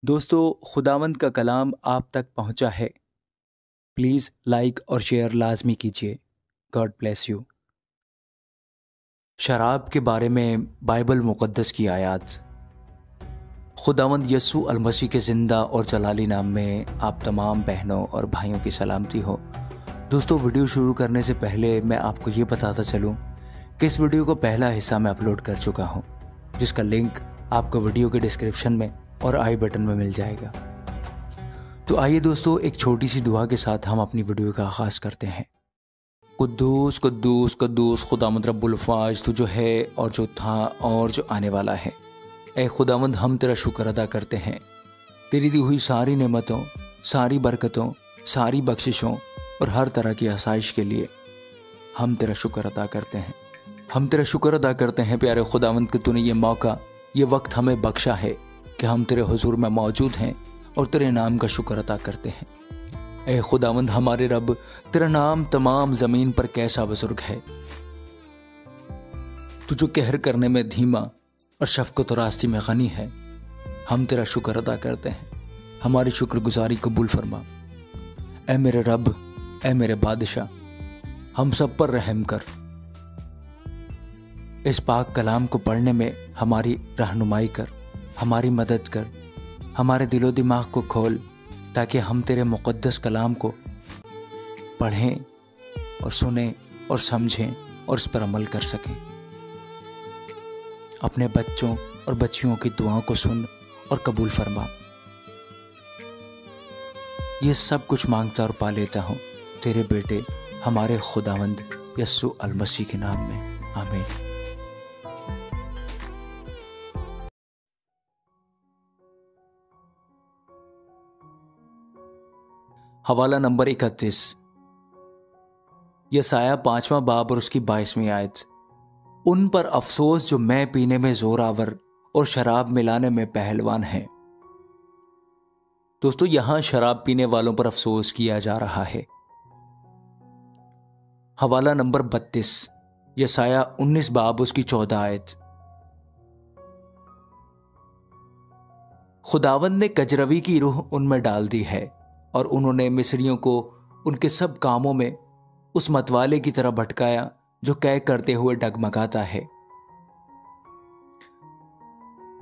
दोस्तों, खुदावंद का कलाम आप तक पहुंचा है। प्लीज़ लाइक और शेयर लाजमी कीजिए। God bless you. शराब के बारे में बाइबल मुक़द्दस की आयत। खुदावंद यस्सु अलमसीह के ज़िंदा और जलाली नाम में आप तमाम बहनों और भाइयों की सलामती हो। दोस्तों, वीडियो शुरू करने से पहले मैं आपको ये बताता चलूँ कि इस वीडियो को पहला हिस्सा मैं अपलोड कर चुका हूँ, जिसका लिंक आपको वीडियो के डिस्क्रिप्शन में और आई बटन में मिल जाएगा। तो आइए दोस्तों, एक छोटी सी दुआ के साथ हम अपनी वीडियो का आगाज करते हैं। कुद्दूस कुद्दूस कुद्दूस खुदावंद रब्बुल फाज, तू जो है और जो था और जो आने वाला है। ए खुदावंद, हम तेरा शुक्र अदा करते हैं तेरी दी हुई सारी नेमतों, सारी बरकतों, सारी बख्शिशों और हर तरह की आसाइश के लिए हम तेरा शुक्र अदा करते हैं। हम तेरा शुक्र अदा करते हैं प्यारे खुदावंद कि तूने ये मौका, ये वक्त हमें बख्शा है कि हम तेरे हुजूर में मौजूद हैं और तेरे नाम का शुक्र अदा करते हैं। ए खुदावंद हमारे रब, तेरा नाम तमाम ज़मीन पर कैसा बुजुर्ग है। तू जो कहर करने में धीमा और शफ़क़त और रास्ते में गनी है। हम तेरा शुक्र अदा करते हैं। हमारी शुक्रगुजारी कबूल फरमा। ए मेरे रब, ए मेरे बादशाह, हम सब पर रहम कर। इस पाक कलाम को पढ़ने में हमारी रहनुमाई कर, हमारी मदद कर, हमारे दिलो दिमाग को खोल, ताकि हम तेरे मुक़द्दस कलाम को पढ़ें और सुनें और समझें और इस पर अमल कर सकें। अपने बच्चों और बच्चियों की दुआओं को सुन और कबूल फरमा। ये सब कुछ मांगता और पा लेता हूँ तेरे बेटे हमारे खुदावंद यस्सु अलमसीह के नाम में, आमीन। हवाला नंबर 31, यसाया 5वां बाब और उसकी 22वीं आयत। उन पर अफसोस जो मैं पीने में जोरावर और शराब मिलाने में पहलवान हैं। दोस्तों, यहां शराब पीने वालों पर अफसोस किया जा रहा है। हवाला नंबर 32, यसाया 19 बाब उसकी 14 आयत। खुदावंद ने कजरवी की रूह उनमें डाल दी है और उन्होंने मिस्रियों को उनके सब कामों में उस मतवाले की तरह भटकाया जो कै करते हुए डगमगाता है।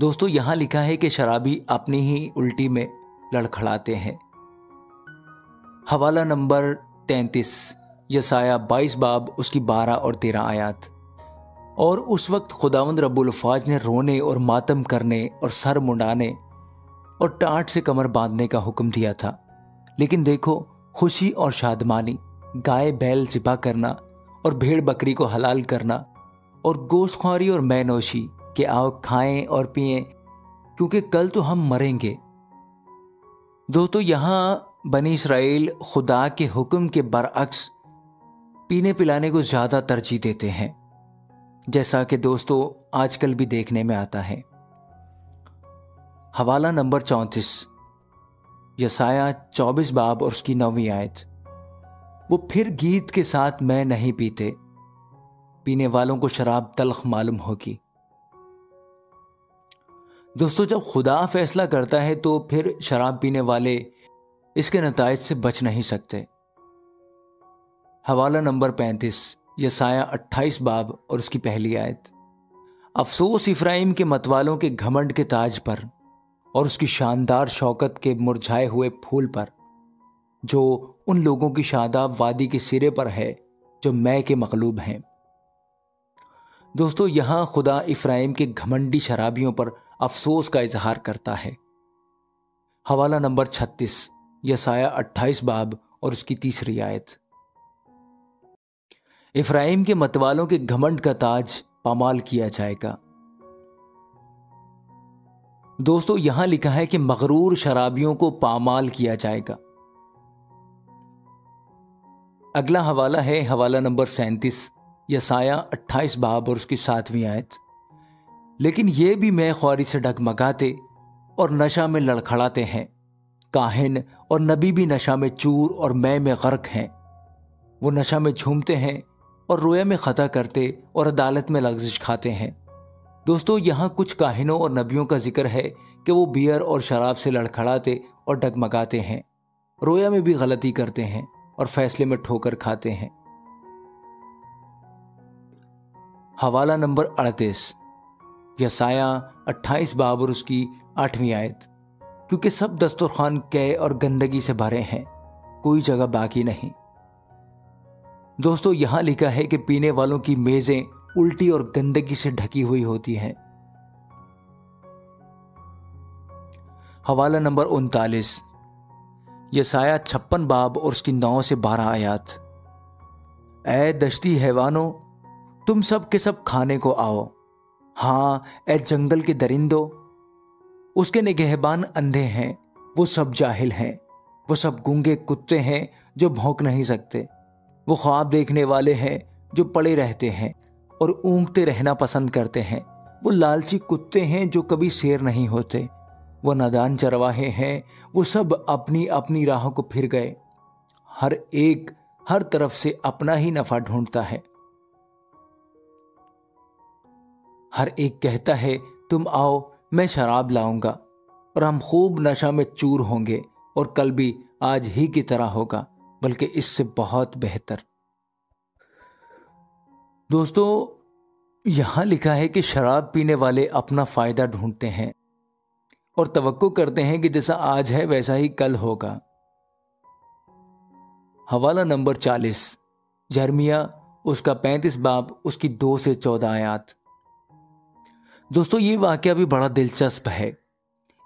दोस्तों, यहां लिखा है कि शराबी अपनी ही उल्टी में लड़खड़ाते हैं। हवाला नंबर 33, यसाया 22 बाब उसकी 12 और 13 आयत। और उस वक्त खुदावंद रब्बुल फाज ने रोने और मातम करने और सर मुंडाने और टाट से कमर बांधने का हुक्म दिया था, लेकिन देखो, खुशी और शादमानी, गाय बैल ज़िबा करना और भेड़ बकरी को हलाल करना और गोश्तख्वारी और मैनोशी के आओ खाएं और पिएं, क्योंकि कल तो हम मरेंगे। दोस्तों, यहाँ बनी इसराइल खुदा के हुक्म के बरअक्स पीने पिलाने को ज़्यादा तरजीह देते हैं, जैसा कि दोस्तों आजकल भी देखने में आता है। हवाला नंबर 34, यसाया 24 बाब और उसकी 9वीं आयत। वो फिर गीत के साथ मैं नहीं पीते, पीने वालों को शराब तल्ख मालूम होगी। दोस्तों, जब खुदा फैसला करता है तो फिर शराब पीने वाले इसके नताइज से बच नहीं सकते। हवाला नंबर 35, यसाया 28 बाब और उसकी पहली आयत। अफसोस इफ्राइम के मतवालों के घमंड के ताज पर और उसकी शानदार शौकत के मुरझाए हुए फूल पर, जो उन लोगों की शादाब वादी के सिरे पर है जो मै के मखलूब हैं। दोस्तों, यहां खुदा इफ्राइम के घमंडी शराबियों पर अफसोस का इजहार करता है। हवाला नंबर 36, यसाया 28 बाब और उसकी 3री आयत। इफ्राइम के मतवालों के घमंड का ताज पामाल किया जाएगा। दोस्तों, यहां लिखा है कि मगरूर शराबियों को पामाल किया जाएगा। अगला हवाला है हवाला नंबर 37, यसाया 28 बाब और उसकी 7वीं आयत। लेकिन ये भी मैं ख्वारी से डगमगाते और नशा में लड़खड़ाते हैं। काहिन और नबी भी नशा में चूर और मैं में गर्क हैं। वो नशा में झूमते हैं और रोया में खता करते और अदालत में लग़्ज़िश खाते हैं। दोस्तों यहाँ कुछ काहिनों और नबियों का जिक्र है कि वो बियर और शराब से लड़खड़ाते और डगमगाते हैं, रोया में भी गलती करते हैं और फैसले में ठोकर खाते हैं। हवाला नंबर 38, यसाया 28 बाब और उसकी 8वीं आयत। क्योंकि सब दस्तरखान कै और गंदगी से भरे हैं, कोई जगह बाकी नहीं। दोस्तों यहां लिखा है कि पीने वालों की मेजें उल्टी और गंदगी से ढकी हुई होती हैं। हवाला नंबर 39, यसाया 56 बाब और उसकी 9 से 12 आयत। ऐ दश्ती हैवानों, तुम सब के सब खाने को आओ। हाँ, ऐ जंगल के दरिंदों, उसके निगहबान अंधे हैं, वो सब जाहिल हैं, वो सब गूंगे कुत्ते हैं जो भौंक नहीं सकते। वो ख्वाब देखने वाले हैं जो पड़े रहते हैं और ऊँघते रहना पसंद करते हैं। वो लालची कुत्ते हैं जो कभी शेर नहीं होते। वो नादान चरवाहे हैं, वो सब अपनी अपनी राहों को फिर गए। हर एक हर तरफ से अपना ही नफा ढूंढता है। हर एक कहता है, तुम आओ, मैं शराब लाऊंगा और हम खूब नशा में चूर होंगे, और कल भी आज ही की तरह होगा, बल्कि इससे बहुत बेहतर। दोस्तों यहां लिखा है कि शराब पीने वाले अपना फायदा ढूंढते हैं और तवक्को करते हैं कि जैसा आज है वैसा ही कल होगा। हवाला नंबर 40, यिर्मयाह उसका 35 बाब उसकी 2 से 14 आयत। दोस्तों ये वाकया भी बड़ा दिलचस्प है।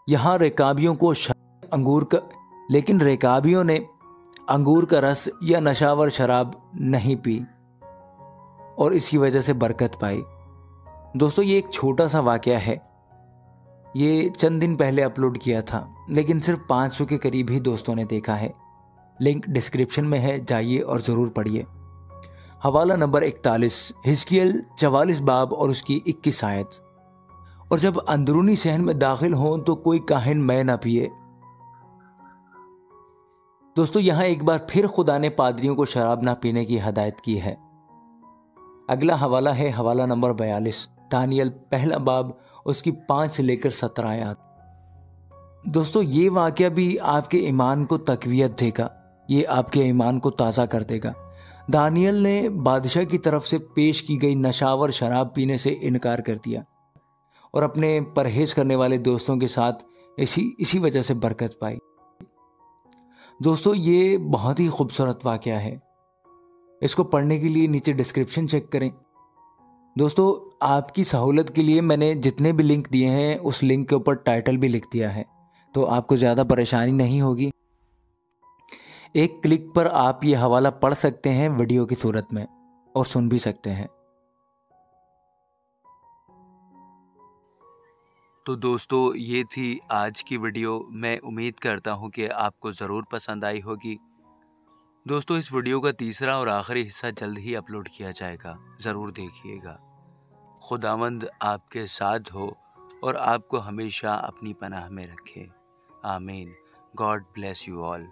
यहाँ रेकाबियों को अंगूर का लेकिन रेकाबियों ने अंगूर का रस या नशावर शराब नहीं पी और इसकी वजह से बरकत पाई। दोस्तों ये एक छोटा सा वाकया है, ये चंद दिन पहले अपलोड किया था, लेकिन सिर्फ 500 के करीब ही दोस्तों ने देखा है। लिंक डिस्क्रिप्शन में है, जाइए और ज़रूर पढ़िए। हवाला नंबर 41, हिजकिय्याल 44 बाब और उसकी 21 आयत। और जब अंदरूनी सहन में दाखिल हों तो कोई काहिन मै ना पिए। दोस्तों यहां एक बार फिर खुदा ने पादरियों को शराब ना पीने की हदायत की है। अगला हवाला है हवाला नंबर 42, दानियल पहला बाब उसकी 5 से लेकर 17 आयत। दोस्तों ये वाकया भी आपके ईमान को तकवीयत देगा, ये आपके ईमान को ताज़ा कर देगा। दानियल ने बादशाह की तरफ से पेश की गई नशावर शराब पीने से इनकार कर दिया और अपने परहेज करने वाले दोस्तों के साथ इसी वजह से बरकत पाई। दोस्तों ये बहुत ही खूबसूरत वाकया है, इसको पढ़ने के लिए नीचे डिस्क्रिप्शन चेक करें। दोस्तों आपकी सहूलत के लिए मैंने जितने भी लिंक दिए हैं उस लिंक के ऊपर टाइटल भी लिख दिया है, तो आपको ज़्यादा परेशानी नहीं होगी। एक क्लिक पर आप ये हवाला पढ़ सकते हैं वीडियो की सूरत में और सुन भी सकते हैं। तो दोस्तों ये थी आज की वीडियो। मैं उम्मीद करता हूँ कि आपको ज़रूर पसंद आई होगी। दोस्तों इस वीडियो का तीसरा और आखिरी हिस्सा जल्द ही अपलोड किया जाएगा, ज़रूर देखिएगा। खुदावंद आपके साथ हो और आपको हमेशा अपनी पनाह में रखे। आमीन। God bless you all.